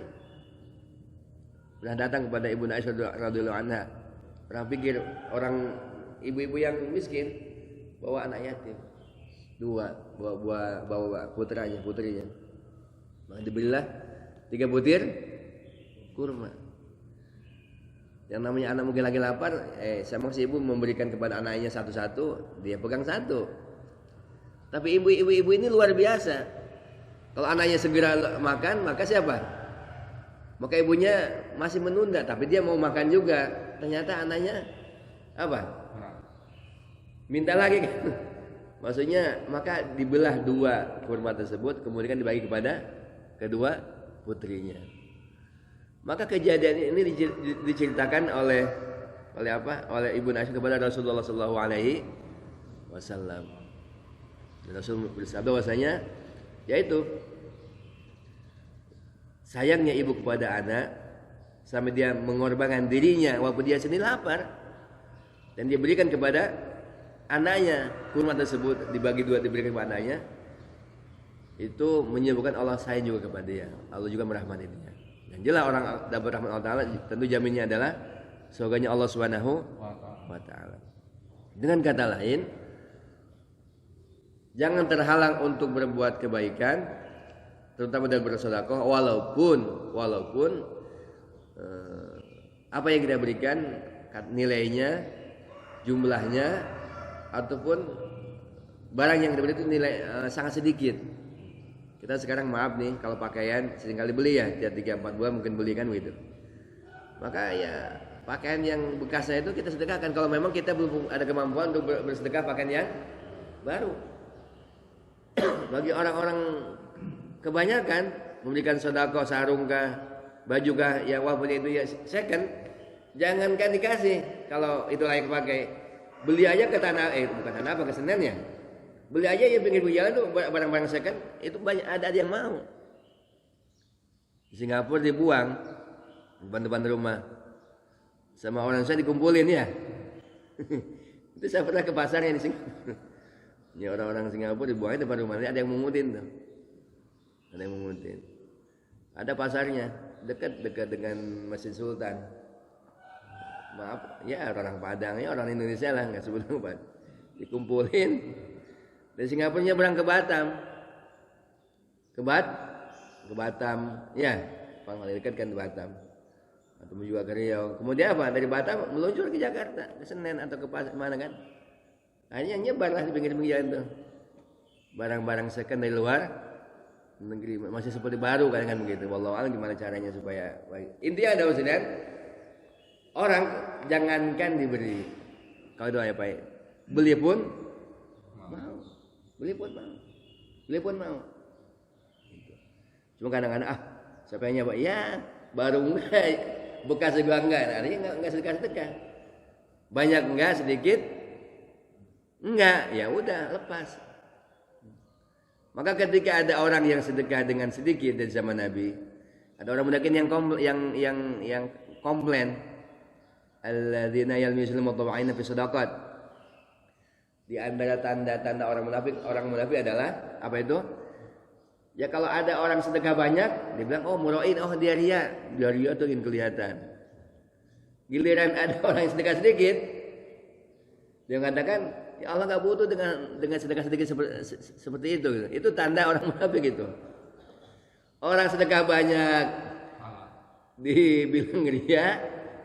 Speaker 1: pernah datang kepada Ibu Aisyah radhiyallahu anha. Orang pikir orang ibu-ibu yang miskin bawa anak yatim. Dua, bawa putrinya. Maka diberilah 3 butir kurma. Yang namanya anak mungkin lagi lapar, sama si ibu memberikan kepada anaknya satu-satu, dia pegang satu. Tapi ibu-ibu ini luar biasa. Kalau anaknya segera makan, maka siapa? Maka ibunya masih menunda, tapi dia mau makan juga. Ternyata anaknya apa? Minta lagi kan? Maksudnya maka dibelah 2 kurma tersebut, kemudian dibagi kepada kedua putrinya. Maka kejadian ini diceritakan oleh apa? Oleh Ibu Aisyah kepada Rasulullah sallallahu alaihi wasallam. Rasul bersabda bahwasanya yaitu sayangnya ibu kepada anak sampai dia mengorbankan dirinya walaupun dia sendiri lapar dan dia berikan kepada anaknya kurma tersebut dibagi 2 diberikan kepada anaknya, itu menyebabkan Allah sayang juga kepada dia. Allah juga merahmati dia. Dan jelas orang dapat rahmat Allah Ta'ala tentu jaminnya adalah surganya Allah Subhanahu wa Ta'ala. Dengan kata lain, jangan terhalang untuk berbuat kebaikan, terutama dalam bersedekah, walaupun apa yang kita berikan nilainya, jumlahnya, ataupun barang yang kita beri itu nilai sangat sedikit. Kita sekarang maaf nih kalau pakaian seringkali beli ya, tiap 3-4 bulan mungkin beli kan begitu. Maka ya pakaian yang bekasnya itu kita sedekahkan kalau memang kita belum ada kemampuan untuk bersedekah pakaian yang baru. Bagi orang-orang kebanyakan memberikan sedekah sarung kah, baju kah, ya walaupun itu ya second, jangankan dikasih kalau itu layak pakai. Beli aja ke tanah bukan tanah apa, ke Senen ya. Beli aja ya pinggir jalan tuh barang-barang second itu banyak ada yang mau. Di Singapura dibuang depan rumah. Sama orang saya dikumpulin ya. Itu saya pernah ke pasarnya di Singapura. Ya orang-orang Singapura dibuangnya depan rumah, ada yang mengutin tuh. Ada yang mengutin. Ada pasarnya dekat dengan Masjid Sultan. Maaf, ya orang Padang, ya orang Indonesia lah, nggak sebut apa. Dikumpulin. Dari Singapura nyebrang ke Batam. Ke Batam, ya, paling dekat kan di Batam. Atau juga ke Riau. Kemudian apa? Dari Batam meluncur ke Jakarta, ke Senen atau ke mana kan? Akhirnya nyebar lah di pinggir-pinggir jalan tuh. Barang-barang second dari luar negeri masih seperti baru kan begitu. Wallahu a'lam gimana caranya supaya baik. Intinya ada Ustaz, orang jangankan diberi, kalau doa ya Pak, beli pun mau. Gitu. Cuma kadang-kadang siapa yang nyoba? Ya baru enggak, bekas juga enggak, artinya enggak sedekah. Banyak enggak, sedikit enggak, ya udah lepas. Maka ketika ada orang yang sedekah dengan sedikit dari zaman Nabi, ada orang munafikin yang komplain, alladzina yalmisul mutawa'ina fi shadaqat. Di antara tanda-tanda orang munafik adalah apa itu? Ya kalau ada orang sedekah banyak, dia bilang murain, dia ria tuh ingin kelihatan. Giliran ada orang yang sedekah sedikit, dia mengatakan, ya Allah nggak butuh dengan sedekah sedikit seperti itu. Itu tanda orang munafik itu. Orang sedekah banyak dibilang ria,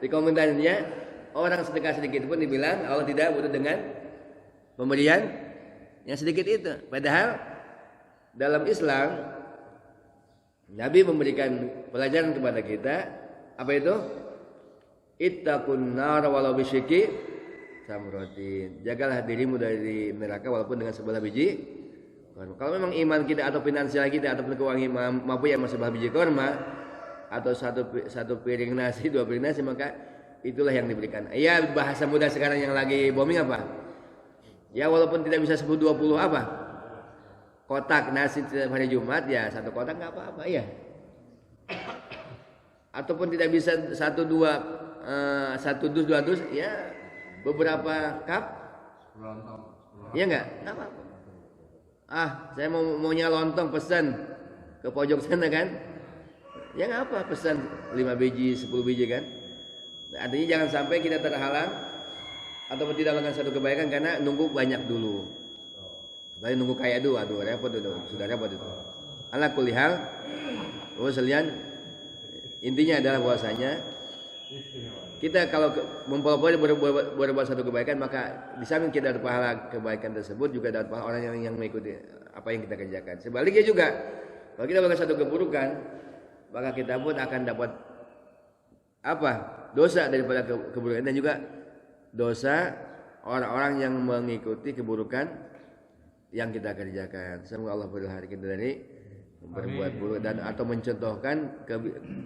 Speaker 1: di komentarnya orang sedekah sedikit pun dibilang Allah tidak butuh dengan pemberian yang sedikit itu. Padahal dalam Islam Nabi memberikan pelajaran kepada kita apa itu? Ittaqun nar walau bisyiki tamratin. Jagalah dirimu dari neraka walaupun dengan sebelah biji kurma. Kalau memang iman kita atau finansial kita ataupun keuangan mampu yang sebelah biji kurma atau satu piring nasi, 2 piring nasi, maka itulah yang diberikan. Ya bahasa mudah sekarang yang lagi booming apa? Ya walaupun tidak bisa 10-20 apa? Kotak nasi setiap hari Jumat ya 1 kotak nggak apa-apa ya. Ataupun tidak bisa 1 dus 2 dus ya beberapa cup. Ya nggak apa-apa. Saya maunya lontong pesan ke pojok sana kan. Ya nggak apa, pesan 5 biji, 10 biji kan. Artinya jangan sampai kita terhalang ataupun tidak melakukan satu kebaikan karena nunggu banyak dulu. Baik nunggu kaya dulu, aduh repot itu, sudah repot itu. Ala kulli hal, sekalian intinya adalah bahwasanya kita kalau mempelopori berbuat satu kebaikan, maka di samping kita dapat pahala kebaikan tersebut juga dapat pahala orang yang mengikuti apa yang kita kerjakan. Sebaliknya juga, kalau kita melakukan satu keburukan, maka kita pun akan dapat apa? Dosa daripada keburukan dan juga dosa orang-orang yang mengikuti keburukan yang kita kerjakan. Semoga Allah berkahi kita dari berbuat buruk dan atau mencontohkan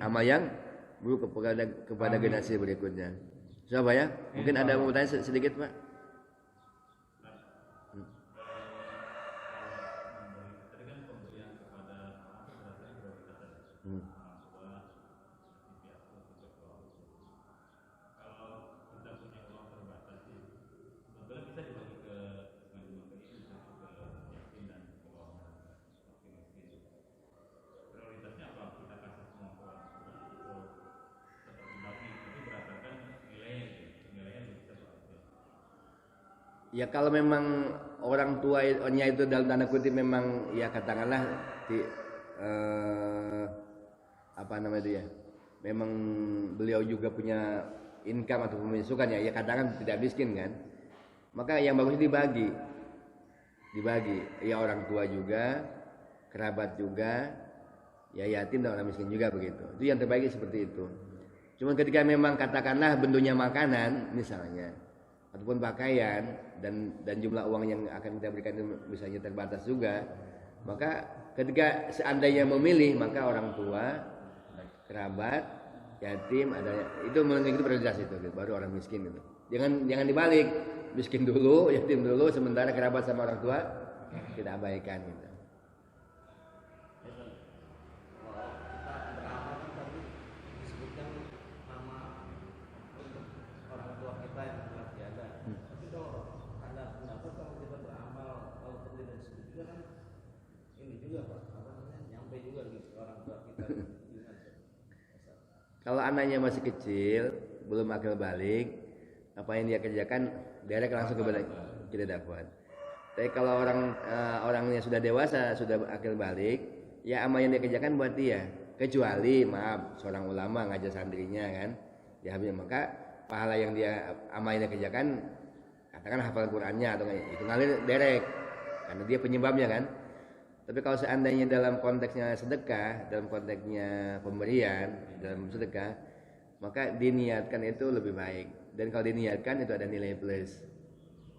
Speaker 1: amal yang buruk kepada generasi berikutnya. Siapa ya? Mungkin ada mau bertanya sedikit, Pak? Ya kalau memang orang tuanya itu dalam tanda kutip memang ya katakanlah apa namanya itu ya, memang beliau juga punya income atau pemasukan ya katakan tidak miskin kan, maka yang bagus dibagi ya, orang tua juga, kerabat juga, ya yatim dan orang miskin juga begitu. Itu yang terbaik seperti itu. Cuma ketika memang katakanlah bentuknya makanan misalnya ataupun pakaian dan jumlah uang yang akan kita berikan itu misalnya terbatas juga, maka ketika seandainya memilih, maka orang tua, kerabat, yatim itu mengikuti prioritas itu, baru orang miskin itu. Jangan dibalik, miskin dulu, yatim dulu, sementara kerabat sama orang tua kita abaikan gitu. Kalau anaknya masih kecil, belum akil balik, apa yang dia kerjakan direct langsung kepada kita dapat. Tapi kalau orangnya sudah dewasa, sudah akil balik, ya amal yang dia kerjakan buat dia. Kecuali maaf, seorang ulama ngajar santrinya kan, ya maka pahala yang amal yang dia kerjakan, katakan hafal Qur'annya atau itu ngalir direct, karena dia penyebabnya kan. Tapi kalau seandainya dalam konteksnya sedekah, dalam konteksnya pemberian, dalam sedekah, maka diniatkan itu lebih baik. Dan kalau diniatkan itu ada nilai plus.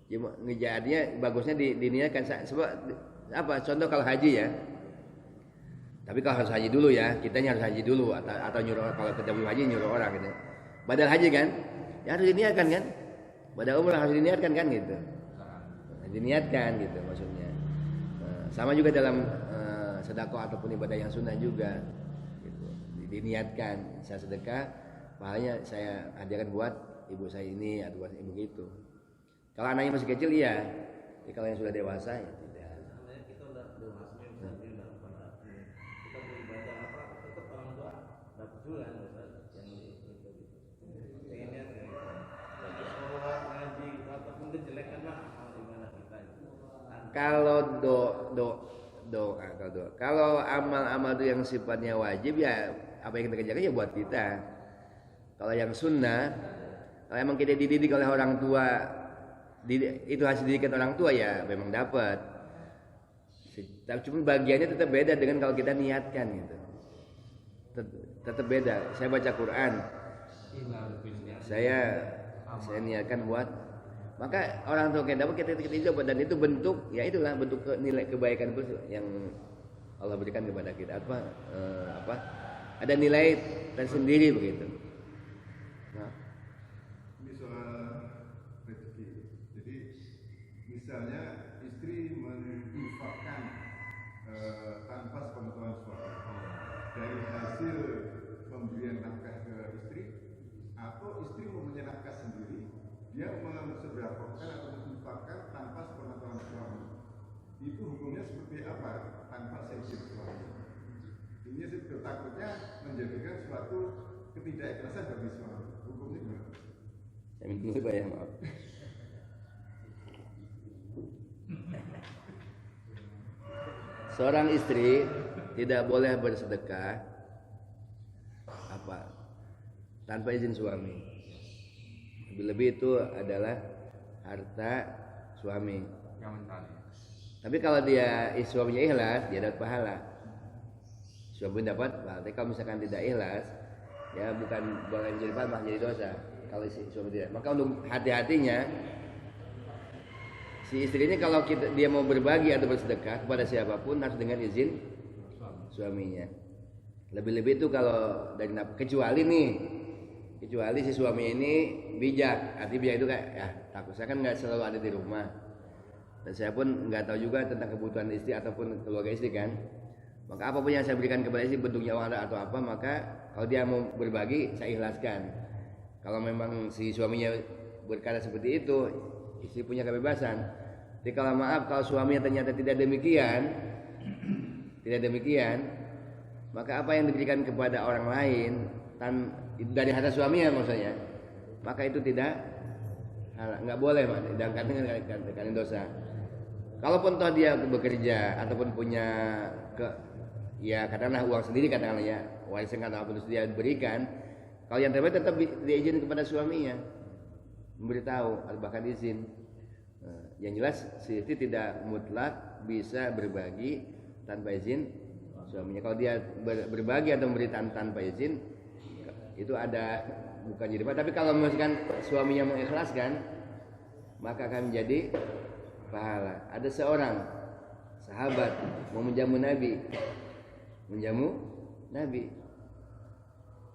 Speaker 1: Jadinya bagusnya diniatkan. Sebab apa? Contoh kalau haji ya. Tapi kalau harus haji dulu ya, kitanya harus haji dulu atau nyuruh, kalau kita belum haji nyuruh orang gitu. Badal haji kan, ya harus diniatkan kan. Badal umrah harus diniatkan kan gitu. Diniatkan gitu maksudnya. Sama juga dalam sedekah ataupun ibadah yang sunnah juga gitu. Diniatkan saya sedekah, pahalanya saya hadiahkan buat ibu saya ini atau buat ibu itu. Kalau anaknya masih kecil iya, ya, kalau yang sudah dewasa ya tidak. Kita udah dewasa, kita beribadah apa tetap orang tua dapat juga yang itu. Pengennya sholat ngaji ataupun kejelekan lah gimana kita. Kalau kalau amal-amal itu yang sifatnya wajib ya apa yang kita kerjakan ya buat kita. Kalau yang sunnah, kalau emang kita dididik oleh orang tua, itu hasil didikan orang tua ya memang dapat. Cuma bagiannya tetap beda dengan kalau kita niatkan gitu. Tetap beda. Saya baca Quran, saya niatkan buat, maka orang tua kita dapat kita dapat, dan itu bentuk ya itulah bentuk nilai kebaikan yang Allah berikan kepada kita. Ada nilai tersendiri begitu. Nah.
Speaker 2: Ini soal rezeki. Jadi misalnya istri menginfakkan tanpa sepengetahuan suami dari hasil pemberian nafkah ke istri, atau istri mau nafkah sendiri, dia mensedekahkan atau menginfakkan tanpa sepengetahuan suami, itu hukumnya seperti apa tanpa seizin suami? Ini sih takutnya menjadikan suatu ketidakikhlasan bagi suami. Hukumnya gimana?
Speaker 1: Saya minum dulu Pak ya, maaf. Seorang istri tidak boleh bersedekah tanpa izin suami. Lebih-lebih itu adalah harta suami. Tapi kalau suaminya ikhlas, dia dapat pahala. Suami dapat pahala. Tapi kalau misalkan tidak ikhlas, ya bukan jadi pahala, malah jadi dosa. Kalau suami tidak, maka untuk hati-hatinya si istri ini kalau dia mau berbagi atau bersedekah kepada siapapun harus dengan izin suaminya. Lebih-lebih itu kalau dari kecuali si suami ini bijak. Arti bijak itu kayak ya takut saya kan nggak selalu ada di rumah dan saya pun nggak tahu juga tentang kebutuhan istri ataupun keluarga istri kan. Maka apapun yang saya berikan kepada istri bentuknya uang atau apa, maka kalau dia mau berbagi saya ikhlaskan. Kalau memang si suaminya berkata seperti itu, istri punya kebebasan. Jadi kalau kalau suaminya ternyata tidak demikian, maka apa yang diberikan kepada orang lain dari harta suaminya maksudnya, maka itu nggak boleh, dan karena dosa. Kalaupun toh dia bekerja ataupun punya katakanlah uang sendiri, katakanlah ya warisan atau apa dia berikan, kalau yang terbaik tetap diizin kepada suaminya, memberitahu atau bahkan izin. Yang jelas si istri tidak mutlak bisa berbagi tanpa izin suaminya. Kalau dia berbagi atau memberi tanpa izin, itu ada bukan jadi apa. Tapi kalau misalkan suaminya mengikhlaskan, maka akan menjadi pahala. Ada seorang sahabat mau menjamu Nabi,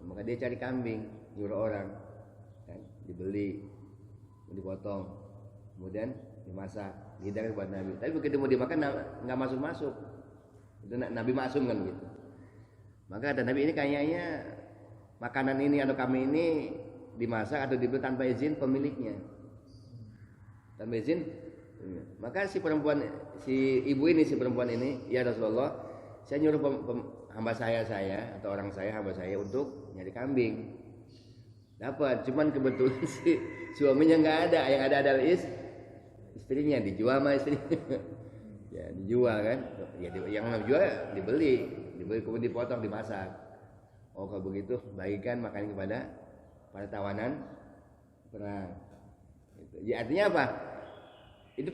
Speaker 1: maka dia cari kambing, nyuruh orang, kan, dibeli, dipotong, kemudian dimasak, dihidangkan buat Nabi. Tapi begitu mau dimakan nggak masuk. Itu Nabi maksum kan gitu. Maka kata Nabi, ini kayaknya makanan ini atau kami ini dimasak atau dibeli tanpa izin pemiliknya. Tanpa izin. Maka si perempuan ini, ya Rasulullah, saya nyuruh hamba saya atau orang hamba saya untuk nyari kambing. Dapat, cuman kebetulan si suaminya nggak ada, yang ada adalah istrinya, dijual sama istrinya. Ya dijual kan, ya yang jual dibeli kemudian dipotong, dimasak. Oh kalau begitu bagikan makanan kepada para tawanan perang. Ya artinya apa? Itu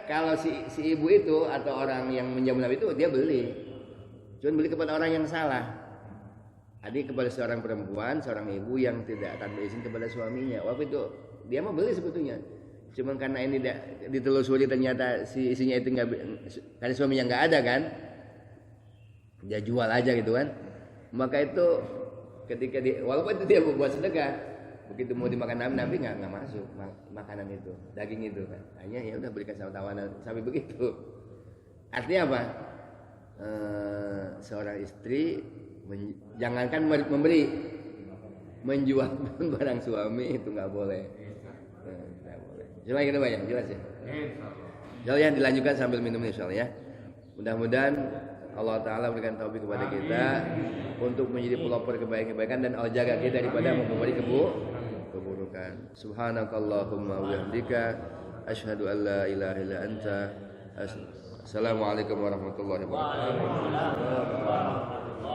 Speaker 1: kalau si ibu itu atau orang yang menjamu Nabi itu dia cuma beli kepada orang yang salah. Adik kepada seorang perempuan, seorang ibu yang tidak tanpa izin kepada suaminya. Waktu itu dia mau beli sebetulnya. Cuman karena ini ditelusuri ternyata si isinya itu karena suaminya nggak ada kan, dia jual aja gitu kan. Maka itu ketika walaupun itu dia buat sedekah, begitu mau dimakan Nabi nggak masuk makanan itu, daging itu kan. Hanya ya udah berikan sama tawanan sampai begitu. Artinya apa? Seorang istri jangankan memberi, menjual pun barang suami itu nggak boleh. Coba kita banyak jelas ya. Jadi ya dilanjutkan sambil minum insyaallah ya. Mudah-mudahan Allah Ta'ala berikan taufik kepada kita untuk menjadi pelopor kebaikan-kebaikan dan Allah jaga kita daripada membuat keburukan. Subhanakallahumma wa bihamdika asyhadu an la ilaha illa anta. Assalamualaikum warahmatullahi wabarakatuh.